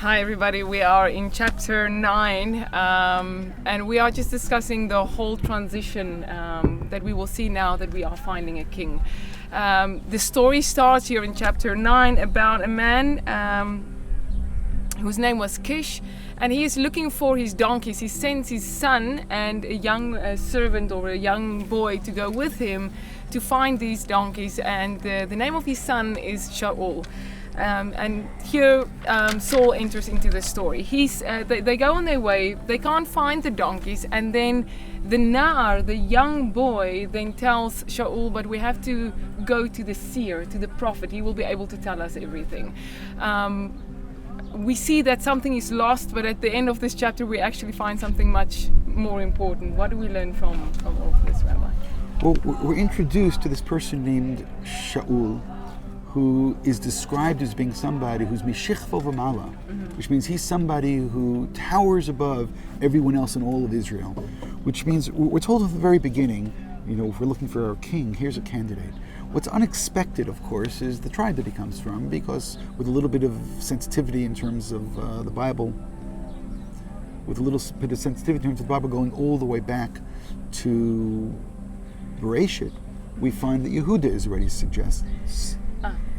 Hi everybody, we are in chapter 9 and we are just discussing the whole transition that we will see now that we are finding a king. The story starts here in chapter 9 about a man whose name was Kish, and he is looking for his donkeys. He sends his son and a young servant or a young boy to go with him to find these donkeys, and the name of his son is Shaul. And here Saul enters into the story. They go on their way, they can't find the donkeys, and then the Nar, the young boy, then tells Shaul, but we have to go to the seer, to the prophet. He will be able to tell us everything. We see that something is lost, but at the end of this chapter we actually find something much more important. What do we learn from all of this, Rabbi? Well, we're introduced to this person named Shaul, who is described as being somebody who's Mishichvo V'mala, which means he's somebody who towers above everyone else in all of Israel, which means we're told at the very beginning, if we're looking for our king, here's a candidate. What's unexpected, of course, is the tribe that he comes from, because with a little bit of sensitivity in terms of the Bible, going all the way back to Bereshit, we find that Yehuda is already suggests.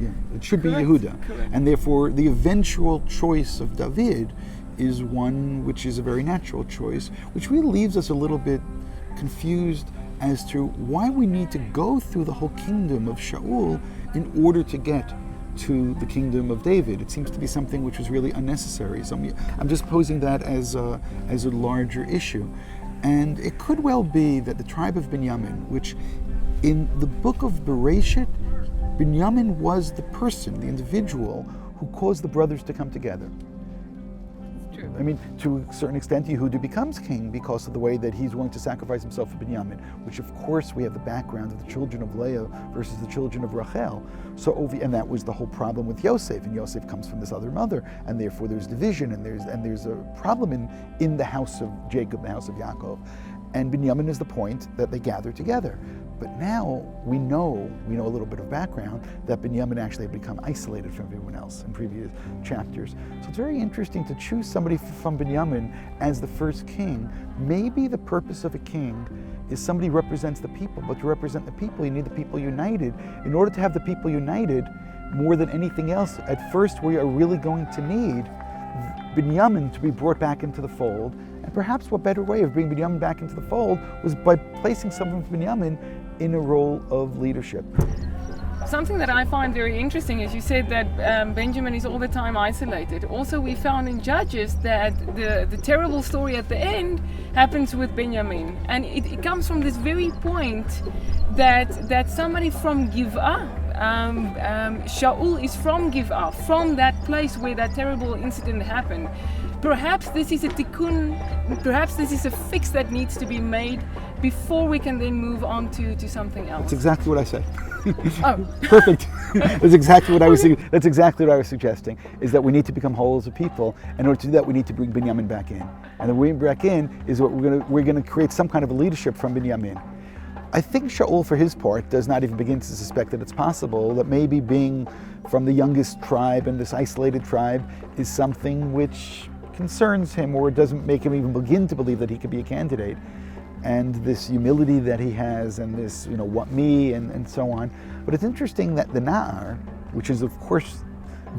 Yeah, it should be Yehuda. Correct. And therefore the eventual choice of David is one which is a very natural choice, which really leaves us a little bit confused as to why we need to go through the whole kingdom of Shaul in order to get to the kingdom of David. It seems to be something which was really unnecessary. So I'm just posing that as a larger issue. And it could well be that the tribe of Binyamin, which in the book of Bereshit, Binyamin was the person, the individual, who caused the brothers to come together. True. I mean, to a certain extent, Yehuda becomes king because of the way that he's willing to sacrifice himself for Binyamin, which of course we have the background of the children of Leah versus the children of Rachel. And that was the whole problem with Yosef, and Yosef comes from this other mother, and therefore there's division, and there's a problem in the house of Jacob, the house of Yaakov. And Binyamin is the point that they gather together. But now we know a little bit of background that Binyamin actually had become isolated from everyone else in previous chapters. So it's very interesting to choose somebody from Binyamin as the first king. Maybe the purpose of a king is somebody who represents the people, but to represent the people, you need the people united. In order to have the people united, more than anything else, at first we are really going to need Binyamin to be brought back into the fold. And perhaps what better way of bringing Binyamin back into the fold was by placing someone from Binyamin in a role of leadership. Something that I find very interesting is you said that Benjamin is all the time isolated. Also, we found in Judges that the terrible story at the end happens with Benjamin, and it comes from this very point that somebody from Giv'ah, Shaul is from Giv'ah, from that place where that terrible incident happened. Perhaps this is a tikkun, perhaps this is a fix that needs to be made before we can then move on to something else. That's exactly what I said. Oh. Perfect. That's exactly what I was suggesting, is that we need to become whole as a people. In order to do that, we need to bring Binyamin back in. And the way back in is what we're going to create some kind of a leadership from Binyamin. I think Shaul, for his part, does not even begin to suspect that it's possible that maybe being from the youngest tribe and this isolated tribe is something which concerns him, or doesn't make him even begin to believe that he could be a candidate. And this humility that he has, and this, what me, and so on. But it's interesting that the Na'ar, which is of course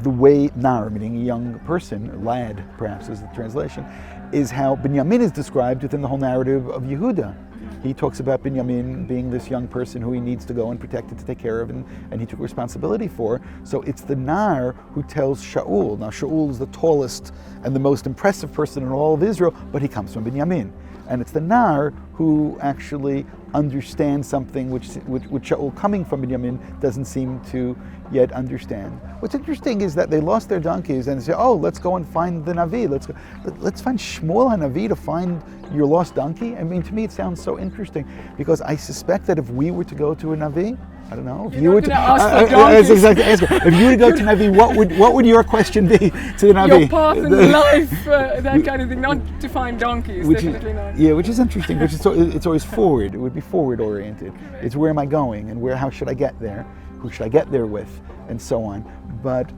the way, Na'ar meaning a young person, lad perhaps is the translation, is how Binyamin is described within the whole narrative of Yehuda. He talks about Binyamin being this young person who he needs to go and protect and to take care of, and he took responsibility for. So it's the Nar who tells Shaul. Now Shaul is the tallest and the most impressive person in all of Israel, but he comes from Binyamin. And it's the Nar who actually understands something which Shaul, coming from Binyamin, doesn't seem to yet understand. What's interesting is that they lost their donkeys and they say, oh, let's go and find the Navi. Let's find Shmuel HaNavi to find your lost donkey. I mean, to me it sounds so interesting, because I suspect that if we were to go to a Navi, I don't know. If you were to ask for exactly, if you were to go to Navi, what would your question be to the Navi? Your path in life, that kind of thing, not to find donkeys, definitely not. Yeah, which is interesting. Which is it's always forward. It would be forward oriented. It's where am I going, and how should I get there? Who should I get there with, and so on. But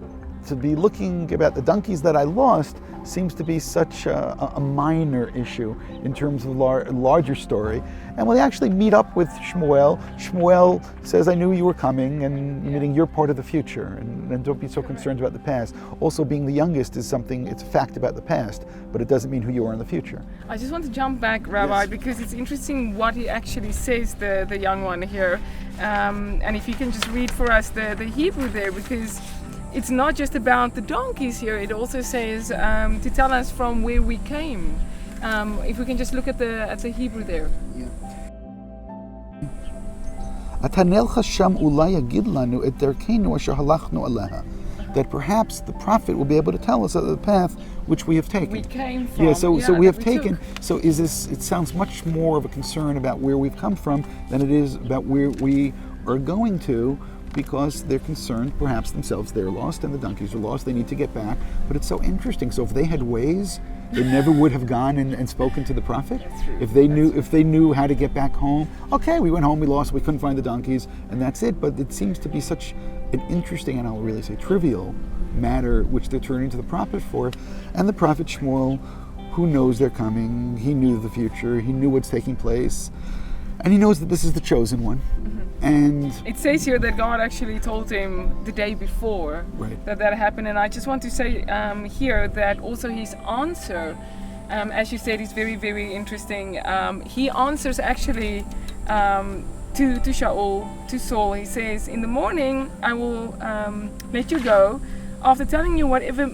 to be looking about the donkeys that I lost seems to be such a minor issue in terms of larger story. And when they actually meet up with Shmuel, Shmuel says, I knew you were coming, and meaning you're part of the future, and don't be so concerned about the past. Also, being the youngest is something, it's a fact about the past, but it doesn't mean who you are in the future. I just want to jump back, Rabbi, Yes. because it's interesting what he actually says, the young one here. And if you can just read for us the Hebrew there, because it's not just about the donkeys here, it also says to tell us from where we came. If we can just look at the Hebrew there. That perhaps the prophet will be able to tell us the path which we have taken. We came from. Yeah, so we have that taken. took. So is this? It sounds much more of a concern about where we've come from than it is about where we are going to, because they're concerned, perhaps themselves, they're lost and the donkeys are lost. They need to get back. But it's so interesting. So if they had ways, they never would have gone and spoken to the prophet. That's true. If they knew how to get back home. Okay, we went home, we lost, we couldn't find the donkeys, and that's it. But it seems to be such an interesting, and I'll really say trivial, matter which they're turning to the prophet for. And the prophet Shmuel, who knows they're coming, he knew the future, he knew what's taking place, and he knows that this is the chosen one. And It says here that God actually told him the day before Right. that happened, and I just want to say here that also his answer, as you said, is very, very interesting. He answers actually to Shaul, to Saul. He says, "In the morning I will let you go, after telling you whatever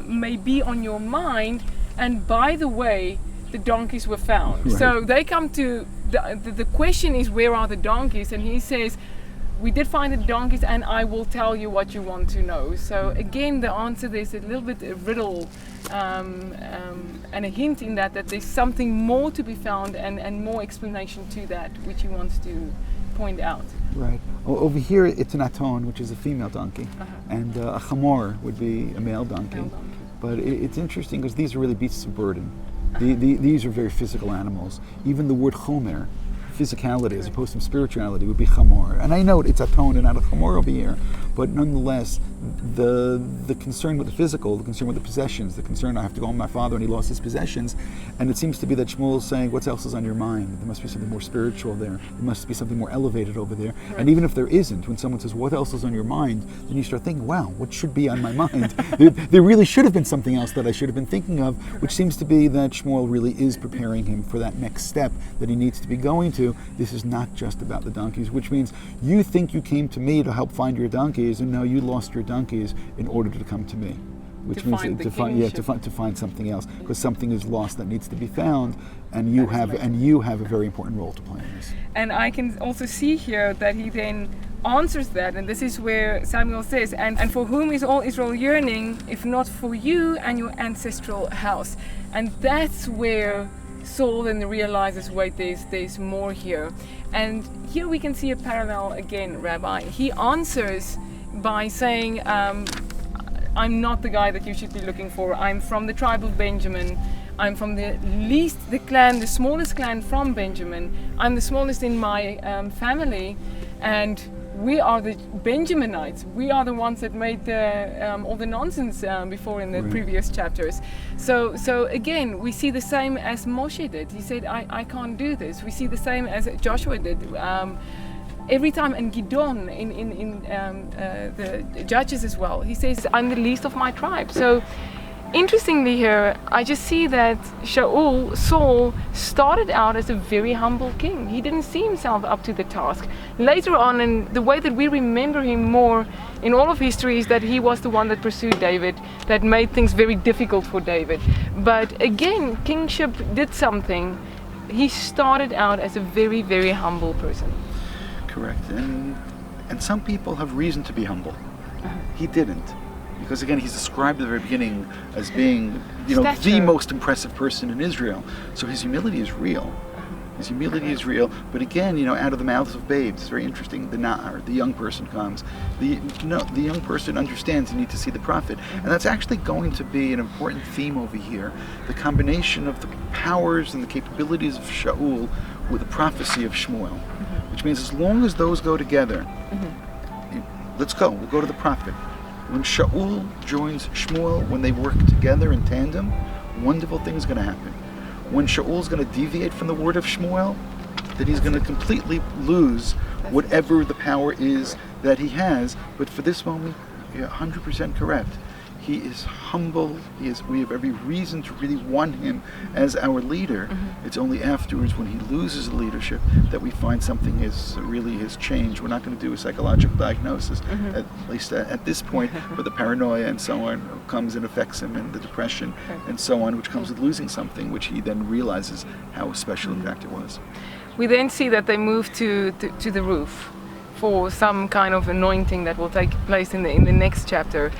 may be on your mind. And by the way, the donkeys were found." Right. So they come to the question is, where are the donkeys? And he says, we did find the donkeys, and I will tell you what you want to know. So again, the answer, there's a little bit a riddle and a hint in that there's something more to be found, and more explanation to that, which he wants to point out. right over here, it's an aton, which is a female donkey, and a chamor would be a male donkey. Male donkey. But it's interesting because these are really beasts of burden. These are very physical animals. Even the word chomer, physicality as opposed to spirituality, would be chamor. And I know it's aton and not a chamor over here, but nonetheless, the concern with the physical, the concern with the possessions, the concern I have to go home to my father and he lost his possessions, and it seems to be that Shmuel is saying, what else is on your mind? There must be something more spiritual there. There must be something more elevated over there. Right. And even if there isn't, when someone says, what else is on your mind? Then you start thinking, wow, what should be on my mind? there really should have been something else that I should have been thinking of, which seems to be that Shmuel really is preparing him for that next step that he needs to be going to. This is not just about the donkeys, which means you think you came to me to help find your donkeys, and no, you lost your donkeys in order to come to me, which To means find the to find something else, because something is lost that needs to be found, and you have a very important role to play in this. And I can also see here that he then answers that, and this is where Samuel says, and for whom is all Israel yearning, if not for you and your ancestral house? And that's where Saul then realizes, wait, there's more here. And here we can see a parallel again, Rabbi. He answers by saying, I'm not the guy that you should be looking for. I'm from the tribe of Benjamin. I'm from the smallest clan from Benjamin. I'm the smallest in my family, and we are the Benjaminites. We are the ones that made all the nonsense before in the previous chapters. So again, we see the same as Moshe did. He said, I can't do this. We see the same as Joshua did. Every time, and Gidon in the Judges as well, he says, I'm the least of my tribe. So interestingly here, I just see that Saul started out as a very humble king. He didn't see himself up to the task. Later on, and the way that we remember him more in all of history is that he was the one that pursued David, that made things very difficult for David. But again, kingship did something. He started out as a very, very humble person. Correct. And some people have reason to be humble. He didn't. Because again, he's described at the very beginning as being, the most impressive person in Israel. So his humility is real. His humility is real. But again, out of the mouths of babes, it's very interesting. The Na'ar, the young person comes. The young person understands you need to see the prophet. And that's actually going to be an important theme over here. The combination of the powers and the capabilities of Shaul with the prophecy of Shmuel. Which means as long as those go together, let's go. We'll go to the prophet. when Shaul joins Shmuel, when they work together in tandem, wonderful things are going to happen. When Shaul's going to deviate from the word of Shmuel, that he's going to completely lose whatever the power is that he has. But for this moment, you're 100% correct. He is humble. We have every reason to really want him as our leader. It's only afterwards, when he loses the leadership, that we find something has changed. We're not going to do a psychological diagnosis, at least at this point, but the paranoia and so on comes and affects him, and the depression and so on, which comes with losing something, which he then realizes how special in fact it was. We then see that they move to the roof for some kind of anointing that will take place in the next chapter.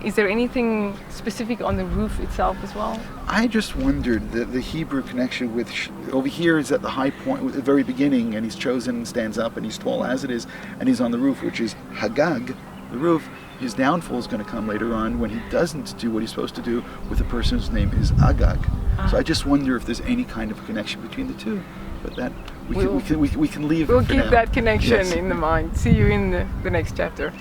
Is there anything specific on the roof itself as well? I just wondered the Hebrew connection with over here is at the high point, at the very beginning, and he's chosen and stands up and he's tall as it is, and he's on the roof, which is Hagag, the roof. His downfall is going to come later on when he doesn't do what he's supposed to do with a person whose name is Agag. So I just wonder if there's any kind of connection between the two. But that we can leave. We'll it for keep now. that connection Yes. in the mind. See you in the next chapter.